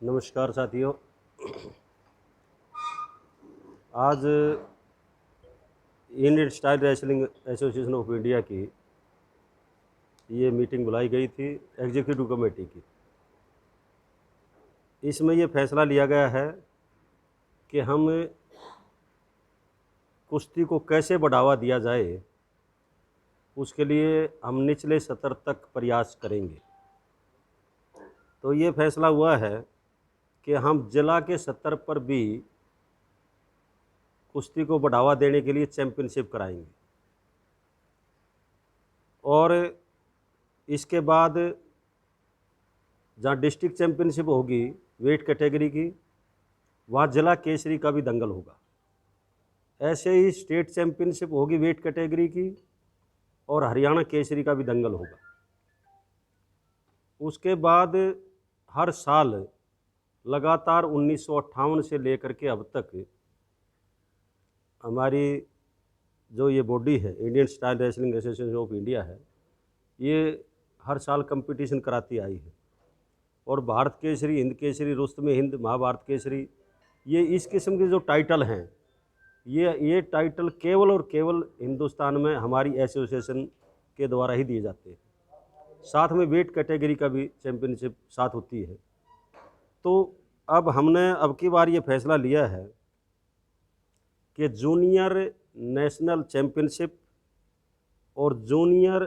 नमस्कार साथियों। आज Indian style wrestling association of India की ये मीटिंग बुलाई गई थी एग्जीक्यूटिव कमेटी की। इसमें ये फैसला लिया गया है कि हम कुश्ती को कैसे बढ़ावा दिया जाए, उसके लिए हम निचले स्तर तक प्रयास करेंगे। तो ये फैसला हुआ है कि हम जिला के स्तर पर भी कुश्ती को बढ़ावा देने के लिए चैम्पियनशिप कराएंगे और इसके बाद जहाँ डिस्ट्रिक्ट चैम्पियनशिप होगी वेट कैटेगरी की, वहाँ जिला केसरी का भी दंगल होगा। ऐसे ही स्टेट चैम्पियनशिप होगी वेट कैटेगरी की और हरियाणा केसरी का भी दंगल होगा। उसके बाद हर साल लगातार 1958 से लेकर के अब तक हमारी जो ये बॉडी है Indian style wrestling association of India है, ये हर साल कंपटीशन कराती आई है। और भारत केसरी, हिंद केसरी, रुस्तम हिंद, महाभारत केसरी, ये इस किस्म के जो टाइटल हैं, ये टाइटल केवल और केवल हिंदुस्तान में हमारी एसोसिएशन के द्वारा ही दिए जाते हैं। साथ में वेट कैटेगरी का भी चैम्पियनशिप साथ होती है। तो अब हमने अब की बार ये फैसला लिया है कि जूनियर नेशनल चैम्पियनशिप और जूनियर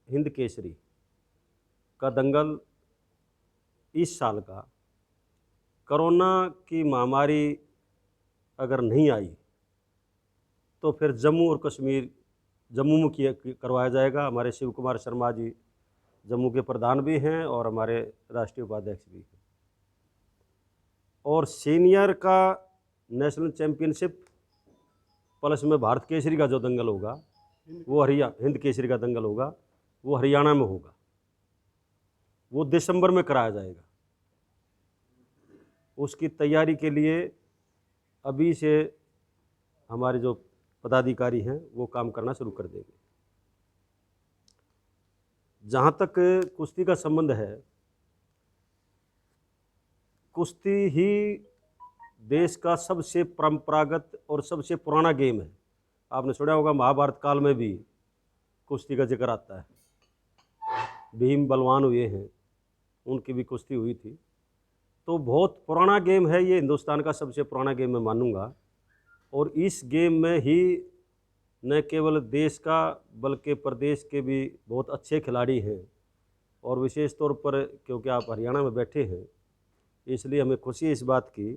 हिंद केसरी का दंगल इस साल का, कोरोना की महामारी अगर नहीं आई तो फिर जम्मू और कश्मीर, जम्मू में करवाया जाएगा। हमारे शिव कुमार शर्मा जी जम्मू के प्रधान भी हैं और हमारे राष्ट्रीय उपाध्यक्ष भी हैं। और सीनियर का नेशनल चैम्पियनशिप प्लस में भारत केसरी का जो दंगल होगा वो हिंद केसरी का दंगल होगा, वो हरियाणा में होगा। वो दिसंबर में कराया जाएगा। उसकी तैयारी के लिए अभी से हमारे जो पदाधिकारी हैं वो काम करना शुरू कर देंगे। जहाँ तक कुश्ती का संबंध है, कुश्ती ही देश का सबसे परंपरागत और सबसे पुराना गेम है। आपने सुना होगा महाभारत काल में भी कुश्ती का जिक्र आता है। भीम बलवान हुए हैं, उनकी भी कुश्ती हुई थी। तो बहुत पुराना गेम है ये, हिंदुस्तान का सबसे पुराना गेम मैं मानूंगा। और इस गेम में ही न केवल देश का बल्कि प्रदेश के भी बहुत अच्छे खिलाड़ी हैं। और विशेष तौर पर क्योंकि आप हरियाणा में बैठे हैं, इसलिए हमें खुशी है इस बात की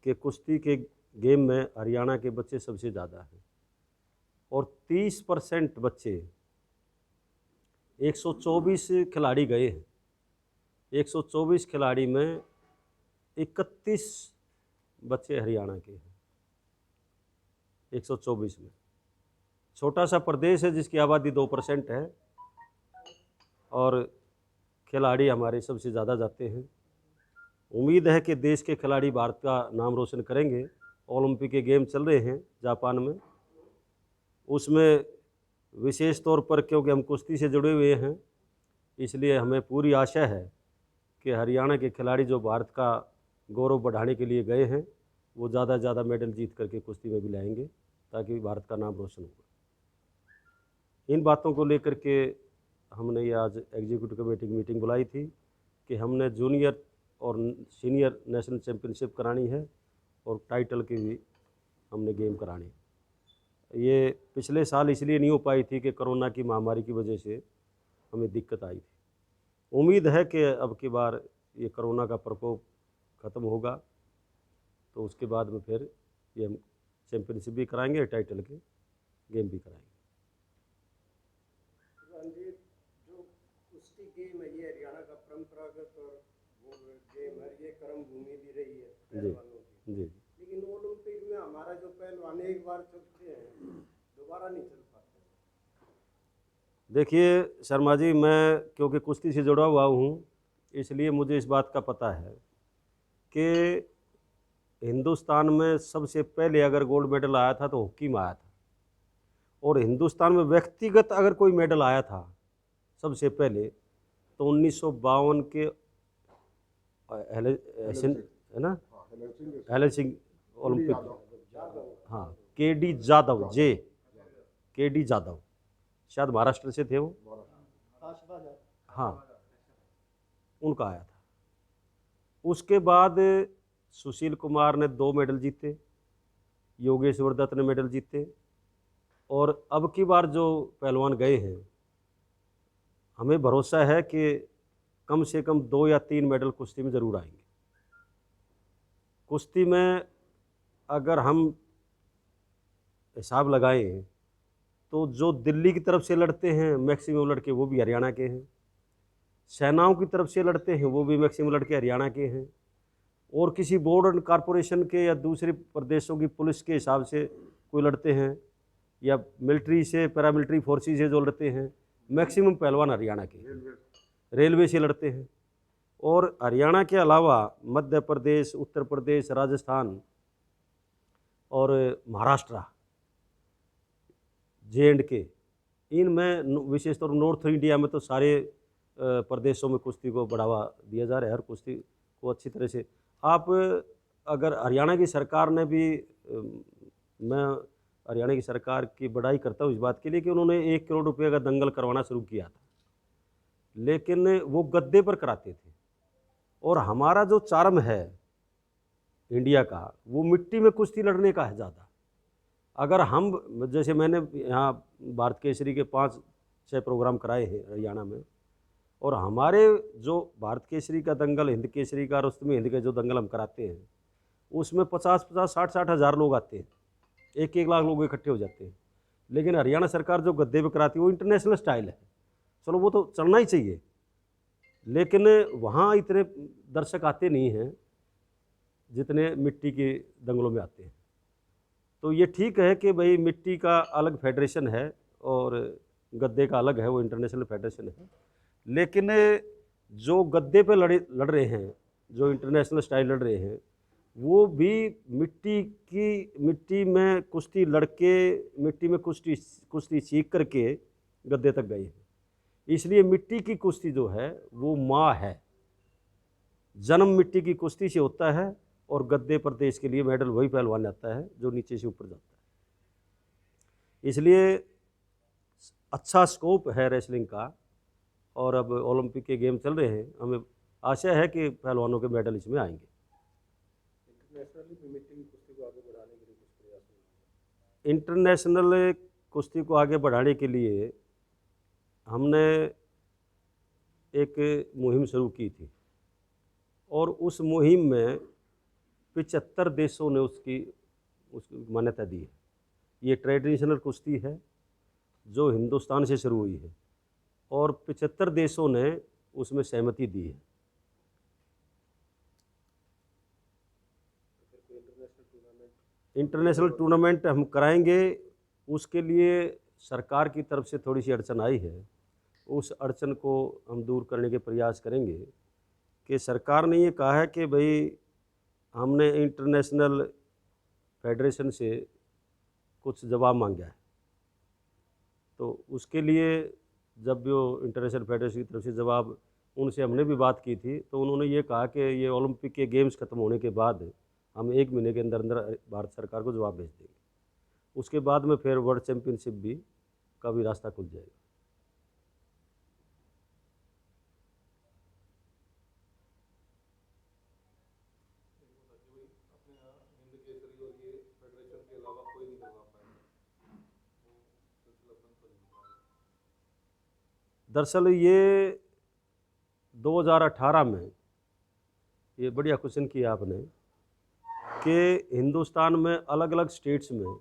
कि कुश्ती के गेम में हरियाणा के बच्चे सबसे ज़्यादा हैं। और 30% बच्चे, 124 खिलाड़ी गए हैं। 124 खिलाड़ी में 31 बच्चे हरियाणा के हैं। 124 में छोटा सा प्रदेश है जिसकी आबादी 2% है और खिलाड़ी हमारे सबसे ज़्यादा जाते हैं। उम्मीद है कि देश के खिलाड़ी भारत का नाम रोशन करेंगे। ओलंपिक के गेम चल रहे हैं जापान में, उसमें विशेष तौर पर क्योंकि हम कुश्ती से जुड़े हुए हैं, इसलिए हमें पूरी आशा है कि हरियाणा के खिलाड़ी जो भारत का गौरव बढ़ाने के लिए गए हैं, वो ज़्यादा से ज़्यादा मेडल जीत करके कुश्ती में भी लाएंगे ताकि भारत का नाम रोशन होगा। इन बातों को लेकर के हमने ये आज एग्जीक्यूटिव कमेटी की मीटिंग बुलाई थी कि हमने जूनियर और सीनियर नेशनल चैम्पियनशिप करानी है और टाइटल की भी हमने गेम करानी है। ये पिछले साल इसलिए नहीं हो पाई थी कि कोरोना की महामारी की वजह से हमें दिक्कत आई थी। उम्मीद है कि अब की बार ये कोरोना का प्रकोप ख़त्म होगा तो उसके बाद में फिर ये हम चैम्पियनशिप भी कराएंगे, टाइटल के गेम भी कराएंगे। जो कुश्ती गेम है ये हरियाणा का परंपरागत और वो गेम है, ये कर्म भूमि भी रही है पहलवानों की। जी। लेकिन ओलंपिक में हमारा जो पहलवान एक बार चलते हैं दोबारा नहीं चल पाते। देखिए शर्मा जी, मैं क्योंकि कुश्ती से जुड़ा हुआ हूँ इसलिए मुझे इस बात का पता है कि हिंदुस्तान में सबसे पहले अगर गोल्ड मेडल आया था तो हॉकी में आया था। और हिंदुस्तान में व्यक्तिगत अगर कोई मेडल आया था सबसे पहले तो 1952 के एशियन है ना, हाँ, Helen Singh Helen Singh Olympic, Jadhav हाँ के.डी. जादव, के.डी. जादव शायद महाराष्ट्र से थे वो, आशबा जादव। हाँ उनका आया था। उसके बाद सुशील कुमार ने 2 मेडल जीते, योगेश्वर दत्त ने मेडल जीते, और अब की बार जो पहलवान गए हैं हमें भरोसा है कि कम से कम 2 या 3 मेडल कुश्ती में ज़रूर आएंगे। कुश्ती में अगर हम हिसाब लगाएं तो जो दिल्ली की तरफ से लड़ते हैं मैक्सिमम लड़के वो भी हरियाणा के हैं, सेनाओं की तरफ से लड़ते हैं वो भी मैक्सिमम लड़के हरियाणा के हैं, और किसी बोर्ड एंड कॉरपोरेशन के या दूसरे प्रदेशों की पुलिस के हिसाब से कोई लड़ते हैं, या मिलिट्री से, पैरामिलिट्री फोर्सेस से जो लड़ते हैं, मैक्सिमम पहलवान हरियाणा के हैं, रेलवे से लड़ते हैं। और हरियाणा के अलावा मध्य प्रदेश, उत्तर प्रदेश, राजस्थान और महाराष्ट्र, J&K, इनमें विशेषतौर नॉर्थ इंडिया में तो सारे प्रदेशों में कुश्ती को बढ़ावा दिया जा रहा है। हर कुश्ती को अच्छी तरह से आप, अगर हरियाणा की सरकार ने भी, मैं हरियाणा की सरकार की बड़ाई करता हूँ इस बात के लिए कि उन्होंने 1 करोड़ रुपये का दंगल करवाना शुरू किया था, लेकिन वो गद्दे पर कराते थे। और हमारा जो चार्म है इंडिया का, वो मिट्टी में कुश्ती लड़ने का है ज़्यादा। अगर हम, जैसे मैंने यहाँ भारत केसरी के 5-6 प्रोग्राम कराए हैं हरियाणा में, और हमारे जो भारत केसरी का दंगल, हिंद केसरी का, रुस्तमे हिंद के जो दंगल हम कराते हैं उसमें 50-50, 60-60 हज़ार लोग आते हैं, 1-1 लाख लोग इकट्ठे हो जाते हैं। लेकिन हरियाणा सरकार जो गद्दे पे कराती है वो इंटरनेशनल स्टाइल है, चलो वो तो चलना ही चाहिए, लेकिन वहाँ इतने दर्शक आते नहीं हैं जितने मिट्टी के दंगलों में आते हैं। तो ये ठीक है कि भाई मिट्टी का अलग फेडरेशन है और गद्दे का अलग है, वो इंटरनेशनल फेडरेशन है, लेकिन जो गद्दे पे लड़ रहे हैं, जो इंटरनेशनल स्टाइल लड़ रहे हैं, वो भी मिट्टी में कुश्ती लड़के, मिट्टी में कुश्ती सीख करके गद्दे तक गए हैं। इसलिए मिट्टी की कुश्ती जो है वो माँ है, जन्म मिट्टी की कुश्ती से होता है, और गद्दे पर देश के लिए मेडल वही पहलवान आता है जो नीचे से ऊपर जाता है। इसलिए अच्छा स्कोप है रेसलिंग का, और अब ओलंपिक के गेम चल रहे हैं, हमें आशा है कि पहलवानों के मेडल इसमें आएंगे। इंटरनेशनली भी मिट्टी की कुश्ती को आगे बढ़ाने के लिए कुछ प्रयास होंगे? इंटरनेशनल कुश्ती को आगे बढ़ाने के लिए हमने एक मुहिम शुरू की थी, और उस मुहिम में 75 देशों ने उसकी मान्यता दी है। ये ट्रेडिशनल कुश्ती है जो हिंदुस्तान से शुरू हुई है, और 75 देशों ने उसमें सहमति दी है। इंटरनेशनल टूर्नामेंट हम कराएंगे, उसके लिए सरकार की तरफ से थोड़ी सी अड़चन आई है, उस अड़चन को हम दूर करने के प्रयास करेंगे। कि सरकार ने ये कहा है कि भाई हमने इंटरनेशनल फेडरेशन से कुछ जवाब मांगा है, तो उसके लिए जब वो इंटरनेशनल फेडरेशन की तरफ से जवाब, उनसे हमने भी बात की थी, तो उन्होंने ये कहा कि ये ओलंपिक के गेम्स खत्म होने के बाद हम 1 महीने के अंदर अंदर भारत सरकार को जवाब भेज देंगे। उसके बाद में फिर वर्ल्ड चैम्पियनशिप भी का भी रास्ता खुल जाएगा। दरअसल ये 2018 में, ये बढ़िया क्वेश्चन किया आपने, कि हिंदुस्तान में अलग अलग स्टेट्स में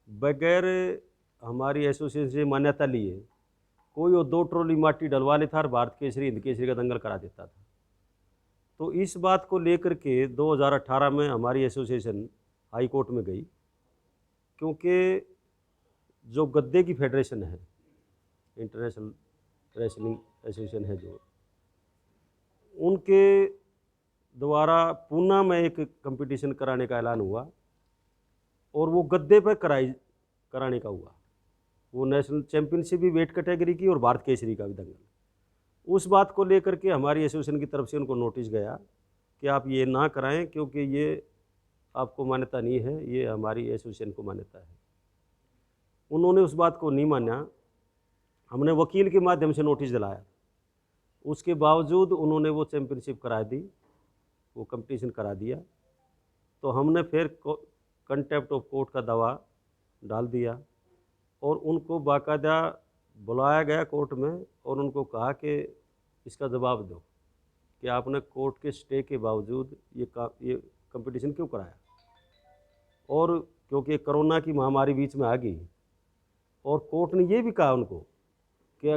बगैर हमारी एसोसिएशन से मान्यता लिए कोई वो 2 ट्रॉली माटी डलवा लेता और भारत केसरी, हिंद केसरी का दंगल करा देता था। तो इस बात को लेकर के 2018 में हमारी एसोसिएशन हाई कोर्ट में गई, क्योंकि जो गद्दे की फेडरेशन है, इंटरनेशनल रेसलिंग एसोसिएशन है, जो उनके द्वारा पूना में एक कंपटीशन कराने का ऐलान हुआ, और वो गद्दे पर कराने का हुआ। वो नेशनल चैम्पियनशिप भी वेट कैटेगरी की और भारत केसरी का भी दंगल। उस बात को लेकर के हमारी एसोसिएशन की तरफ से उनको नोटिस गया, कि आप ये ना कराएं, क्योंकि ये आपको मान्यता नहीं है, ये हमारी एसोसिएशन को मान्यता है। उन्होंने उस बात को नहीं माना। हमने वकील के माध्यम से नोटिस दिलाया, उसके बावजूद उन्होंने वो चैम्पियनशिप करा दी, वो कंपटीशन करा दिया। तो हमने फिर कंटेम्प्ट ऑफ कोर्ट का दावा डाल दिया और उनको बाकायदा बुलाया गया कोर्ट में और उनको कहा कि इसका जवाब दो कि आपने कोर्ट के स्टे के बावजूद ये कंपटीशन क्यों कराया। और क्योंकि कोरोना की महामारी बीच में आ गई और कोर्ट ने ये भी कहा उनको कि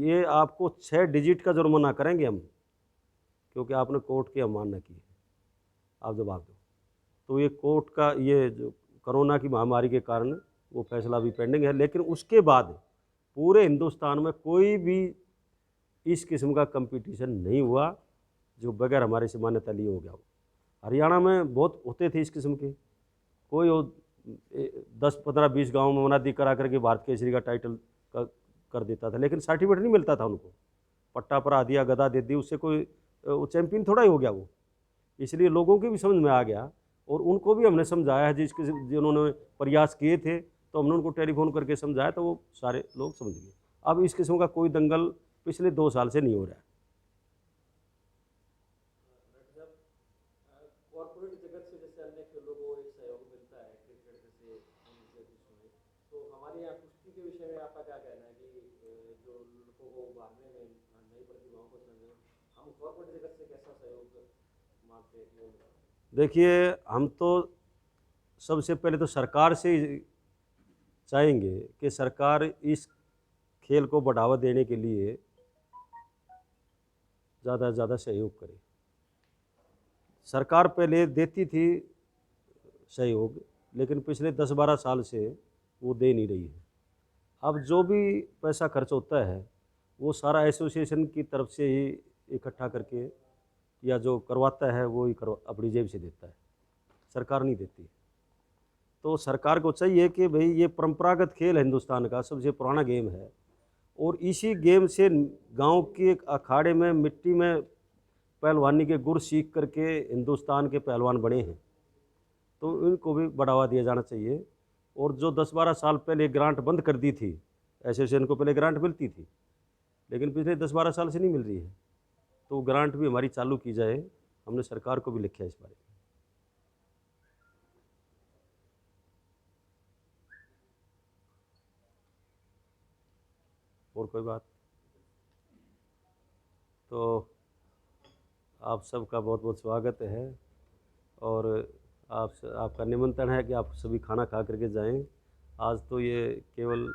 ये आपको 6 डिजिट का जुर्माना करेंगे हम, क्योंकि आपने कोर्ट की अवमानना की है, आप जवाब दो। तो ये कोर्ट का ये जो कोरोना की महामारी के कारण वो फैसला भी पेंडिंग है, लेकिन उसके बाद पूरे हिंदुस्तान में कोई भी इस किस्म का कंपटीशन नहीं हुआ जो बगैर हमारे से मान्यता लिए हो गया हो। हरियाणा में बहुत होते थे इस किस्म के, कोई 10-15-20 गाँव में मुनादी करा करके भारत केसरी का टाइटल कर देता था, लेकिन सर्टिफिकेट नहीं मिलता था उनको। पट्टा परा दिया, गदा दे दी, उससे कोई चैंपियन थोड़ा ही हो गया वो। इसलिए लोगों की भी समझ में आ गया और उनको भी हमने समझाया है, जिन्होंने प्रयास किए थे तो हमने उनको टेलीफोन करके समझाया, तो वो सारे लोग समझ गए। अब इस किस्म का कोई दंगल पिछले 2 साल से नहीं हो रहा है। कॉर्पोरेट जगत से जैसे अन्य खेलों को एक सहयोग मिलता है, क्रिकेट जैसे उनसे जिसमें, तो हमारे यहाँ कुश्ती के विषय में आपका क्या कहना है कि जो लोगों को उभारने में नई प्रतिभाओं को समझे, हम कॉर्पोरेट जगत से कैसा सहयोग मांगते हैं? देखिए, हम तो सबसे पहले तो सरकार से चाहेंगे कि सरकार इस खेल को बढ़ावा देने के लिए ज़्यादा से ज़्यादा सहयोग करे। सरकार पहले देती थी सहयोग, लेकिन पिछले 10-12 साल से वो दे नहीं रही है। अब जो भी पैसा खर्च होता है वो सारा एसोसिएशन की तरफ से ही इकट्ठा करके या जो करवाता है वो ही अपनी जेब से देता है, सरकार नहीं देती। तो सरकार को चाहिए कि भाई ये परंपरागत खेल है, हिंदुस्तान का सबसे पुराना गेम है और इसी गेम से गांव के एक अखाड़े में मिट्टी में पहलवानी के गुर सीख करके हिंदुस्तान के पहलवान बने हैं, तो इनको भी बढ़ावा दिया जाना चाहिए। और जो 10-12 साल पहले ग्रांट बंद कर दी थी, एसोसिएशन को पहले ग्रांट मिलती थी लेकिन पिछले 10-12 साल से नहीं मिल रही है, तो ग्रांट भी हमारी चालू की जाए। हमने सरकार को भी लिखा है इस बारे में। और कोई बात? तो आप सबका बहुत बहुत स्वागत है और आपका निमंत्रण है कि आप सभी खाना खा करके जाएं। आज तो ये केवल